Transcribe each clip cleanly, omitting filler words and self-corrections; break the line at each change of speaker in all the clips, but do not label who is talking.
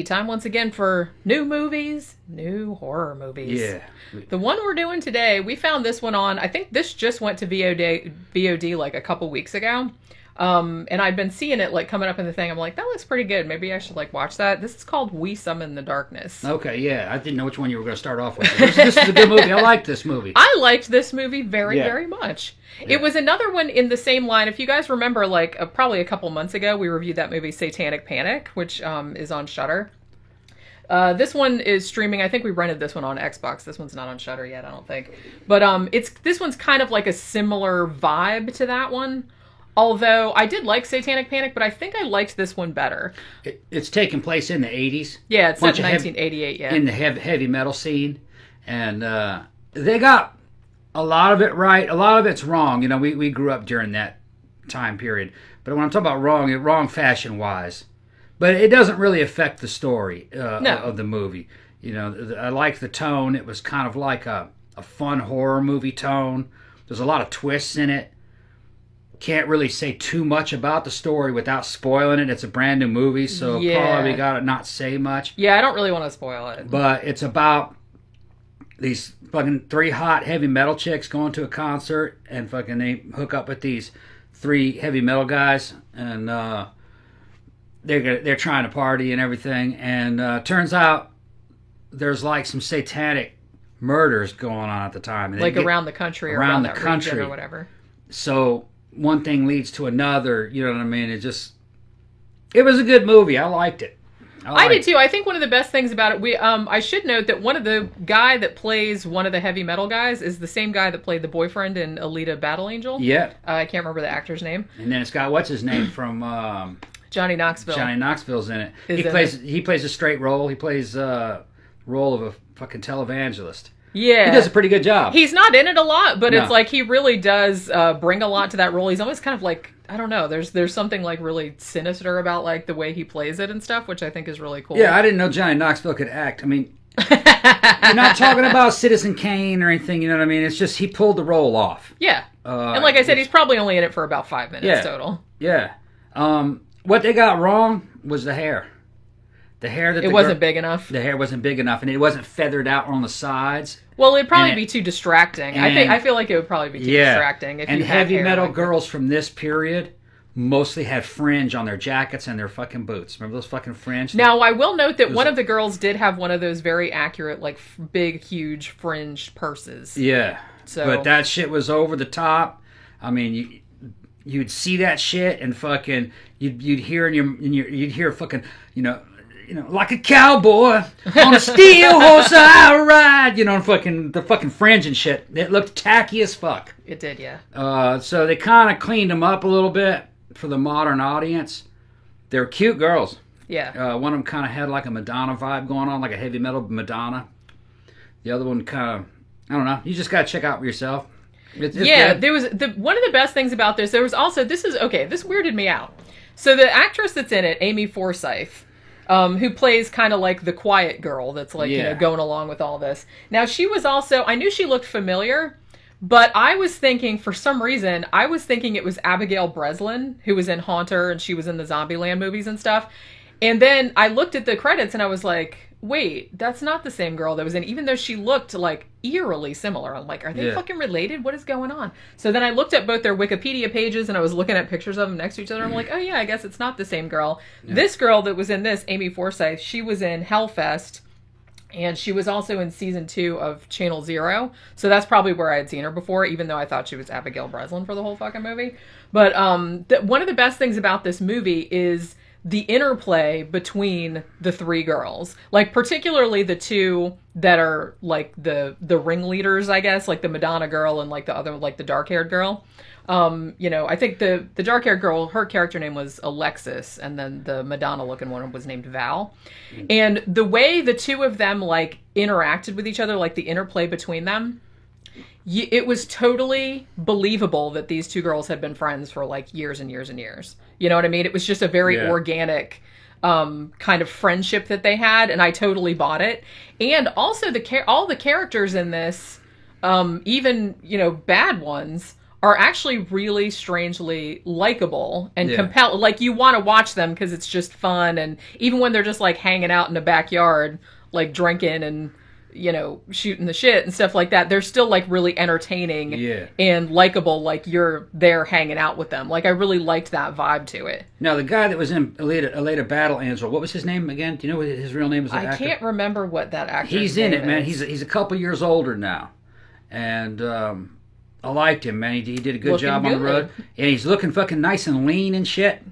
time once again for new movies, new horror movies.
Yeah.
The one we're doing today, we found this one on, I think this just went to VOD like a couple weeks ago. And I'd been seeing it like coming up in the thing. I'm like, that looks pretty good. Maybe I should like watch that. This is called We Summon the Darkness.
Okay, yeah. I didn't know which one you were going to start off with. This is a good movie. I like this movie.
I liked this movie very much.
Yeah.
It was another one in the same line. If you guys remember, like probably a couple months ago, we reviewed that movie Satanic Panic, which is on Shudder. This one is streaming. I think we rented this one on Xbox. This one's not on Shudder yet, I don't think. But this one's kind of like a similar vibe to that one. Although I did like Satanic Panic, but I think I liked this one better.
It's taking place in the 80s.
Yeah, it's set in 1988, yeah.
In the heavy metal scene. And they got a lot of it right. A lot of it's wrong. You know, we grew up during that time period. But when I'm talking about wrong fashion-wise. But it doesn't really affect the story of the movie. You know, I like the tone. It was kind of like a fun horror movie tone. There's a lot of twists in it. Can't really say too much about the story without spoiling it. It's a brand new movie, so probably gotta not say much.
Yeah, I don't really want to spoil it.
But it's about these fucking 3 hot heavy metal chicks going to a concert, and fucking they hook up with these 3 heavy metal guys, and they're trying to party and everything. And turns out there's like some satanic murders going on at the time, and
like around the country, or around the country, or whatever.
So one thing leads to another, you know what I mean? It was a good movie. I liked it.
I did too. I think one of the best things about it, I should note that one of the guy that plays one of the heavy metal guys is the same guy that played the boyfriend in Alita Battle Angel.
Yeah.
I can't remember the actor's name.
And then it's got, what's his name from...
Johnny Knoxville.
Johnny Knoxville's in it. He plays a straight role. He plays role of a fucking televangelist.
Yeah.
He does a pretty good job.
He's not in it a lot, but it's like he really does bring a lot to that role. He's always kind of like, I don't know, there's something like really sinister about like the way he plays it and stuff, which I think is really cool.
Yeah, I didn't know Johnny Knoxville could act. I mean, you're not talking about Citizen Kane or anything, you know what I mean? It's just he pulled the role off.
Yeah. And like I said, he's probably only in it for about 5 minutes total.
Yeah. What they got wrong was the hair. The hair that
it wasn't big enough.
The hair wasn't big enough, and it wasn't feathered out on the sides.
Well, it'd probably be too distracting. I feel like it would probably be too distracting. If
and
you had
heavy metal
like
girls from this period mostly had fringe on their jackets and their fucking boots. Remember those fucking fringe?
Now, I will note that one of the girls did have one of those very accurate, like big, huge fringed purses.
Yeah. But that shit was over the top. I mean, you'd see that shit and fucking you'd hear you'd hear fucking like a cowboy on a steel horse I ride, the fucking fringe and shit. It looked tacky as fuck.
It did, yeah.
So they kind of cleaned them up a little bit for the modern audience. They were cute girls.
Yeah.
One of them kind of had like a Madonna vibe going on, like a heavy metal Madonna. The other one kind of, I don't know. You just gotta check out for yourself. It's
yeah,
good.
there was one of the best things about this. There was also this weirded me out. So the actress that's in it, Amy Forsyth, who plays kind of like the quiet girl that's like going along with all this. Now she was also, I knew she looked familiar, but I was thinking for some reason it was Abigail Breslin who was in Haunter and she was in the Zombieland movies and stuff. And then I looked at the credits and I was like, wait, that's not the same girl that was in, even though she looked like eerily similar. I'm like, are they fucking related? What is going on? So then I looked at both their Wikipedia pages and I was looking at pictures of them next to each other. I'm like, oh yeah, I guess it's not the same girl. Yeah. This girl that was in this, Amy Forsyth, she was in Hellfest and she was also in season 2 of Channel Zero. So that's probably where I had seen her before, even though I thought she was Abigail Breslin for the whole fucking movie. But one of the best things about this movie is the interplay between the 3 girls, like particularly the 2 that are like the ringleaders, I guess, like the Madonna girl and like the other, like the dark-haired girl. I think the dark-haired girl, her character name was Alexis, and then the Madonna-looking one was named Val. And the way the 2 of them like interacted with each other, like the interplay between them, it was totally believable that these 2 girls had been friends for like years and years and years. You know what I mean? It was just a very organic kind of friendship that they had, and I totally bought it. And also all the characters in this, even bad ones, are actually really strangely likable and compel. Like, you want to watch them because it's just fun, and even when they're just like hanging out in the backyard, like drinking and shooting the shit and stuff like that, they're still like really entertaining and likable. Like, you're there hanging out with them. Like, I really liked that vibe to it.
Now, the guy that was in Alita Battle Angel, what was his name again? Do you know what his real name is?
I can't remember what that actor.
He's in it, man. He's a couple years older now, and I liked him, man. He did a good job on the road, and he's looking fucking nice and lean and shit.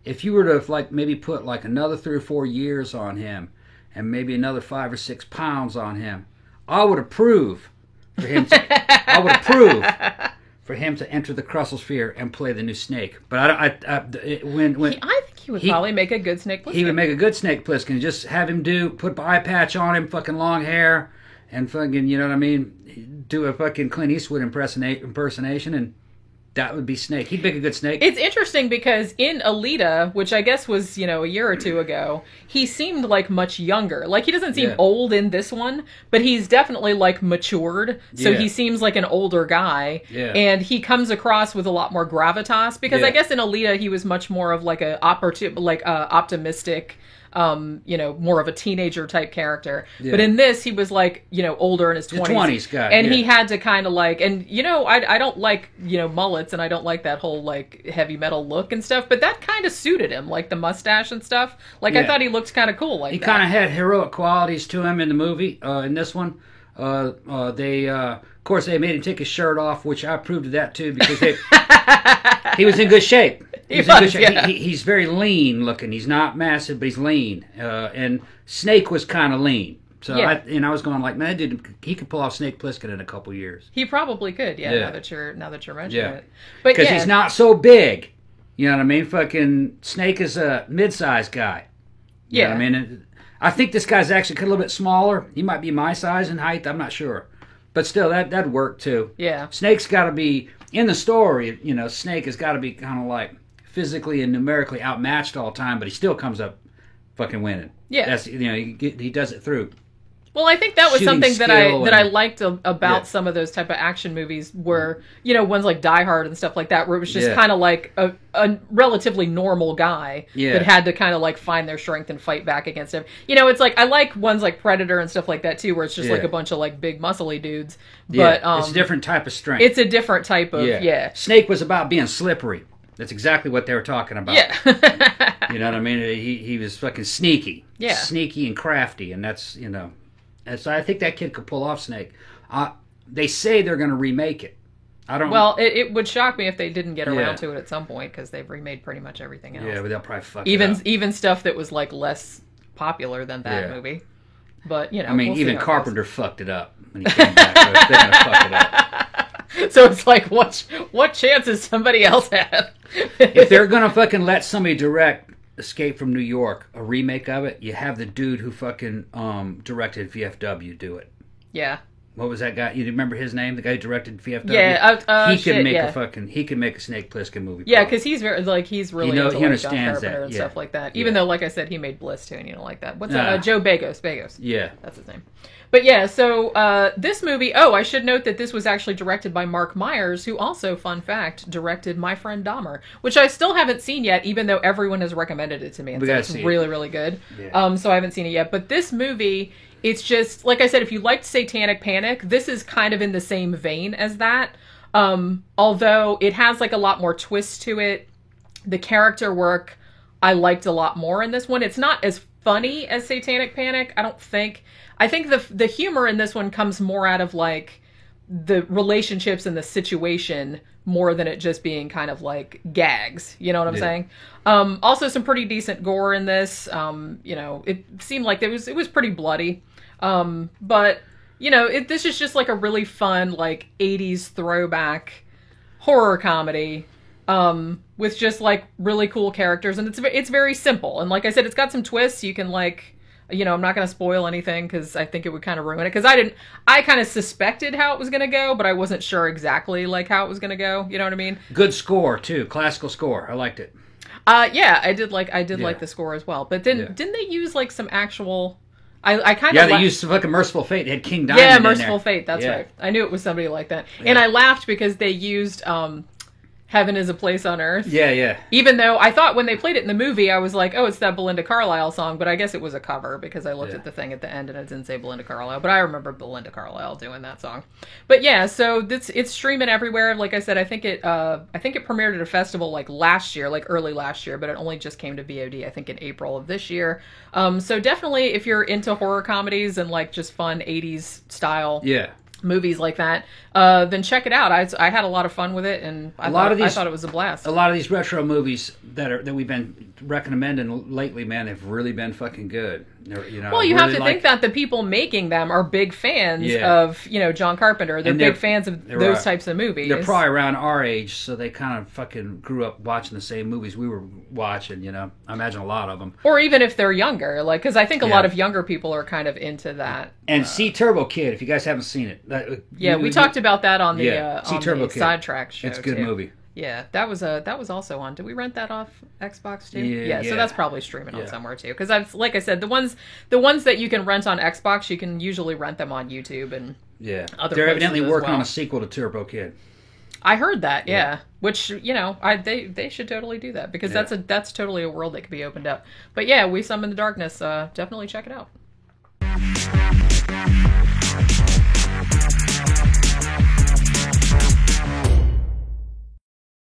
If you were to like maybe put like another 3 or 4 years on him, and maybe another 5 or 6 pounds on him, I would approve for him. I for him to enter the Crustle and play the new Snake. But I
think he would probably make a good Snake Plissken.
He would make a good Snake Plissken. Just have him put eye patch on him, fucking long hair, and fucking, you know what I mean, do a fucking Clint Eastwood impersonation, and that would be Snake. He'd make a good Snake.
It's interesting because in Alita, which I guess was, a year or two ago, he seemed like much younger. Like, he doesn't seem old in this one, but he's definitely like matured. So he seems like an older guy.
Yeah.
And he comes across with a lot more gravitas because I guess in Alita he was much more of like a optimistic, more of a teenager type character. Yeah. But in this, he was like, older in his 20s.
The 20s guy.
And he had to kind of like, and I don't like, mullets, and I don't like that whole like heavy metal look and stuff, but that kind of suited him, like the mustache and stuff. Like, I thought he looked kind of cool like that.
He kind of had heroic qualities to him in the movie, in this one. Of course, they made him take his shirt off, which I approved of that too, because he was in good shape. He's very lean looking. He's not massive, but he's lean. And Snake was kind of lean. So I was going like, man, he could pull off Snake Plissken in a couple years.
He probably could, now that you're mentioning it.
But because he's not so big. You know what I mean? Fucking Snake is a mid-sized guy. You know what I mean? I think this guy's actually a little bit smaller. He might be my size in height. I'm not sure. But still, that'd work too.
Yeah.
Snake's got to be, in the story, Snake has got to be kind of like physically and numerically outmatched all the time, but he still comes up fucking winning.
Yeah.
That's, he does it through.
Well, I think that was something that I liked about some of those type of action movies where, ones like Die Hard and stuff like that, where it was just kind of like a relatively normal guy that had to kind of like find their strength and fight back against him. It's like, I like ones like Predator and stuff like that too, where it's just like a bunch of like big muscly dudes. But
it's a different type of strength.
It's a different type of,
Snake was about being slippery. That's exactly what they were talking about.
Yeah.
You know what I mean? He was fucking sneaky.
Yeah.
Sneaky and crafty, and that's, And so I think that kid could pull off Snake. They say they're going to remake it. I don't.
Well, it would shock me if they didn't get around to it at some point, because they've remade pretty much everything else.
Yeah, but they'll probably fuck it up.
Even stuff that was like less popular than that movie. But
I mean, we'll even Carpenter fucked it up when he came back. So they're going to fuck it up.
So it's like, what chances somebody else have?
If they're going to fucking let somebody direct Escape from New York, a remake of it, you have the dude who fucking directed VFW do it.
Yeah.
What was that guy? You remember his name? The guy who directed VFW?
Yeah,
he can make a Snake Plissken movie.
Yeah, because he's really into
he understands
John Carpenter
that
and stuff like that. Even though, like I said, he made Bliss too, and you don't like that. What's that? Joe Begos.
Yeah,
that's his name. But yeah, so this movie. Oh, I should note that this was actually directed by Mark Myers, who also, fun fact, directed My Friend Dahmer, which I still haven't seen yet, even though everyone has recommended it to me, and so it's really, really good. Yeah. So I haven't seen it yet. But this movie, it's just like I said, if you liked Satanic Panic, this is kind of in the same vein as that. Although it has like a lot more twist to it. The character work I liked a lot more in this one. It's not as funny as Satanic Panic, I don't think. I think the humor in this one comes more out of like the relationships and the situation more than it just being kind of like gags. You know what I'm saying? Also some pretty decent gore in this. It seemed like it was pretty bloody. But this is just like a really fun like 80s throwback horror comedy with just like really cool characters, and it's very simple. And like I said, it's got some twists. You can like, I'm not going to spoil anything because I think it would kind of ruin it. Because I kind of suspected how it was going to go, but I wasn't sure exactly like how it was going to go. You know what I mean?
Good score too, classical score. I liked it.
Yeah, I did like the score as well. But then didn't they use like some actual I kind
Yeah,
of
they used fucking Merciful Fate. They had King Diamond.
Yeah,
in
Merciful
there.
Fate. That's
Yeah.
right. I knew it was somebody like that,
Yeah.
and I laughed because they used Heaven is a Place on Earth.
Yeah, yeah.
Even though I thought when they played it in the movie, I was like, oh, it's that Belinda Carlisle song, but I guess it was a cover because I looked at the thing at the end and it didn't say Belinda Carlisle, but I remember Belinda Carlisle doing that song. But yeah, so it's streaming everywhere. Like I said, I think it premiered at a festival like last year, like early last year, but it only just came to VOD, I think in April of this year. So definitely if you're into horror comedies and like just fun 80s style movies like that, then check it out. I had a lot of fun with it, and I thought it was a blast.
A lot of these retro movies that we've been recommending lately, man, they've really been fucking good. You know,
well, you have to think that the people making them are big fans of, John Carpenter. They're big fans of those types of movies.
They're probably around our age, so they kind of fucking grew up watching the same movies we were watching, I imagine a lot of them.
Or even if they're younger, like, because I think a lot of younger people are kind of into that.
And see Turbo Kid, if you guys haven't seen it.
We talked about that on the,
Turbo
Kid. Sidetrack show.
It's a good movie.
Yeah, that was also on. Did we rent that off Xbox too?
Yeah.
So that's probably streaming on somewhere too. Because like I said, the ones that you can rent on Xbox, you can usually rent them on YouTube and other.
They're evidently working
on
a sequel to Turbo Kid.
I heard that, which they should totally do that because that's totally a world that could be opened up. But yeah, We Summon the Darkness. Definitely check it out.